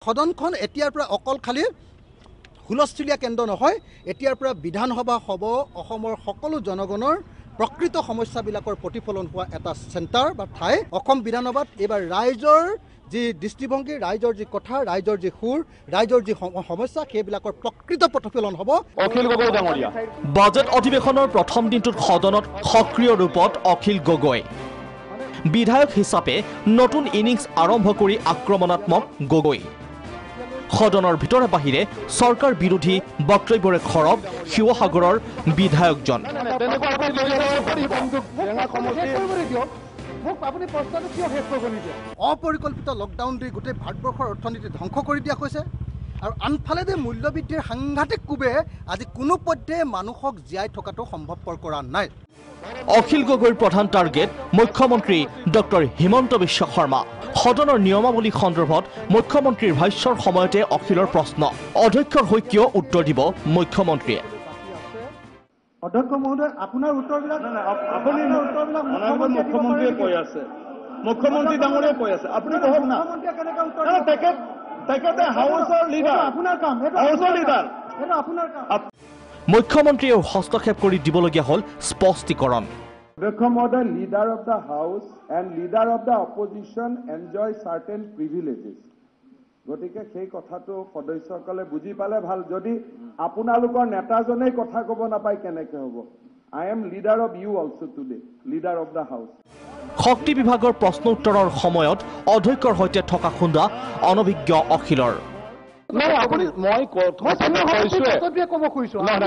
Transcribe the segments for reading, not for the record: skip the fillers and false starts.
সদনখন এতিয়াৰ পৰা অকল খালি হুলস্থুলীয়া কেন্দ্ৰ নহয়, এতিয়াৰ পৰা বিধানসভা হ'ব অসমৰ সকলো জনগণৰ প্ৰকৃত সমস্যাবিলাকৰ প্ৰতিফলন হোৱা এটা চেণ্টাৰ বা ঠাই। অসম বিধানসভাত এইবাৰ ৰাইজৰ যি দৃষ্টিভংগী, ৰাইজৰ যি কথা, ৰাইজৰ যি সুৰ, ৰাইজৰ যি সমস্যা, সেইবিলাকৰ প্ৰকৃত প্ৰতিফলন হ'ব। অখিল গগৈ ডাঙৰীয়া। বাজেট অধিৱেশনৰ প্ৰথম দিনটোত সদনত সক্ৰিয় ৰূপত অখিল গগৈ। বিধায়ক হিচাপে নতুন ইনিংছ আৰম্ভ কৰি আক্ৰমণাত্মক গগৈ। সদনৰ ভিতৰে বাহিৰে চৰকাৰ বিৰোধী বক্তব্যৰে খৰব শিৱসাগৰৰ বিধায়কজন। অপৰিকল্পিত লকডাউন দি গোটেই ভাৰতবৰ্ষৰ অৰ্থনীতি ধ্বংস কৰি দিয়া হৈছে আৰু আনফালে যে মূল্যবৃদ্ধিৰ সাংঘাতিক কোবে আজি কোনোপধ্যে মানুহক জীয়াই থকাটো সম্ভৱপৰ কৰা নাই। অখিল গগৈৰ প্ৰধান টাৰ্গেট মুখ্যমন্ত্ৰী ডক্টৰ হিমন্ত বিশ্ব শৰ্মা। সদনৰ নিয়মাৱলী সন্দৰ্ভত মুখ্যমন্ত্ৰীৰ ভাষ্যৰ সময়তে অখিলৰ প্ৰশ্ন। অধ্যক্ষৰ হৈ কিয় উত্তৰ দিব মুখ্যমন্ত্ৰীয়ে? অধ্যক্ষ মহোদয়, আপোনাৰ উত্তৰবিলাক আপুনি মুখ্যমন্ত্ৰীয়ে কৈ আছে, মুখ্যমন্ত্ৰী ডাঙৰীয়াই কৈ আছে, আপুনি কওক না। তেখেতে হাউচৰ লিডাৰ, আপোনাৰ কাম, হাউচৰ লিডাৰ। আপোনাৰ কাম। মুখ্যমন্ত্ৰীয়ে হস্তক্ষেপ কৰি দিবলগীয়া হ'ল স্পষ্টীকৰণ। অধ্যক্ষ মহোদয়, leader of the house and leader of the opposition enjoy certain privileges. গতিকে সেই কথাটো সদস্যসকলে বুজি পালে ভাল। যদি আপোনালোকৰ নেতাজনেই কথা ক'ব নাপায় কেনেকৈ হ'ব? I am leader of you also' today, leader of the house. শক্তি বিভাগৰ প্ৰশ্ন উত্তৰৰ সময়ত অধ্যক্ষৰ সৈতে থকা খুন্দা অনভিজ্ঞ অখিলৰ। নাই আপুনি মই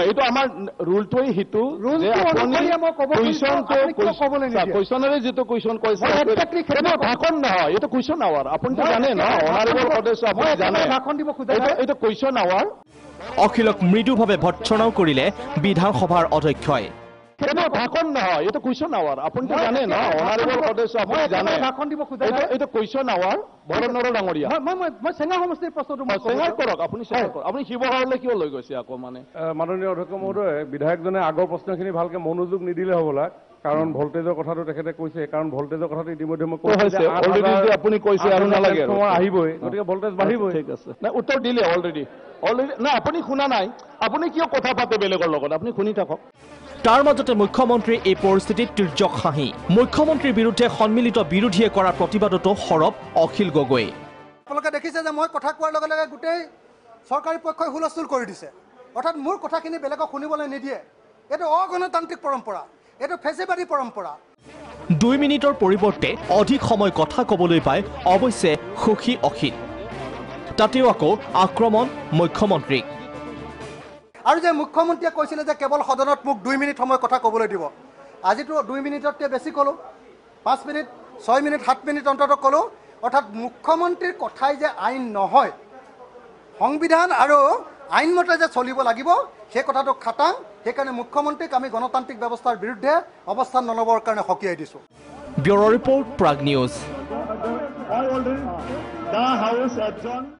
এইটো আমাৰ ৰুলটোৱেই সিটো যে কুৱেশ্যনেৰে যিটো কুৱেশ্যন কৈছে ভাষণ নহয়, এইটো কুৱেশ্যন আৱাৰ। আপুনিতো জানে ন, অনাৰেবল সদস্য, আপুনি জানে এইটো কুৱেশ্যন আৱাৰ। অখিলক মৃদুভাৱে ভৰ্ৎসনাও কৰিলে বিধানসভাৰ অধ্যক্ষই। ভাষণ নহয়, এইটো কুৱেশ্যন আৱাৰ। আপুনিতো জানে ন, অনাৰেবল সদস্য, আপুনি জানে এইটো কুৱেশ্যন আৱাৰ। ভৰতৰ ডাঙৰীয়া, মই চেঙা সমষ্টিৰ প্ৰশ্নটো চেঙাৰ কৰক, আপুনি চেঙাৰ কৰক। আপুনি শিৱসাগৰলৈ কিয় লৈ গৈছে আকৌ? মানে মাননীয় অধ্যক্ষ মহোদয়, বিধায়কজনে আগৰ প্ৰশ্নখিনি ভালকে মনোযোগ নিদিলে হ'বলা, কাৰণ ভল্টেজৰ কথাটো তেখেতে কৈছে, কাৰণ ভল্টেজৰ কথাটো ইতিমধ্যে মই আপুনি কৈছে আৰু নালাগে, আহিবই, গতিকে ভল্টেজ বাঢ়িবই। ঠিক আছে, নাই উত্তৰ দিলে অলৰেডি। নাই আপুনি শুনা নাই, আপুনি কিয় কথা পাতে বেলেগৰ লগত? আপুনি শুনি থাকক। তাৰ মাজতে মুখ্যমন্ত্ৰীৰ এই পৰিস্থিতিত তিৰ্যক হাঁহি। মুখ্যমন্ত্ৰীৰ বিৰুদ্ধে সন্মিলিত বিৰোধীয়ে কৰা প্ৰতিবাদতো সৰব অখিল গগৈ। আপোনালোকে দেখিছে যে মই কথা কোৱাৰ লগে লগে গোটেই চৰকাৰী পক্ষই হুলস্থুল কৰি দিছে, অৰ্থাৎ মোৰ কথাখিনি বেলেগক শুনিবলৈ নিদিয়ে। এইটো অগণতান্ত্ৰিক পৰম্পৰা, এইটো ফেচিবাদী পৰম্পৰা। 2 মিনিটৰ পৰিৱৰ্তে অধিক সময় কথা ক'বলৈ পাই অৱশ্যে সুখী অখিল। তাতেও আকৌ আক্ৰমণ মুখ্যমন্ত্ৰীক। আৰু যে মুখ্যমন্ত্ৰীয়ে কৈছিলে যে কেৱল সদনত মোক 2 মিনিট সময় কথা ক'বলৈ দিব, আজিতো 2 মিনিটতকৈ বেছি ক'লোঁ, 5 মিনিট, 6 মিনিট, 7 মিনিট অন্তত ক'লোঁ। অৰ্থাৎ মুখ্যমন্ত্ৰীৰ কথাই যে আইন নহয়, সংবিধান আৰু আইনমতে যে চলিব লাগিব সেই কথাটো খাটাং। সেইকাৰণে মুখ্যমন্ত্ৰীক আমি গণতান্ত্ৰিক ব্যৱস্থাৰ বিৰুদ্ধে অৱস্থান নল'বৰ কাৰণে সকীয়াই দিছোঁ। Bureau' report, Prag news.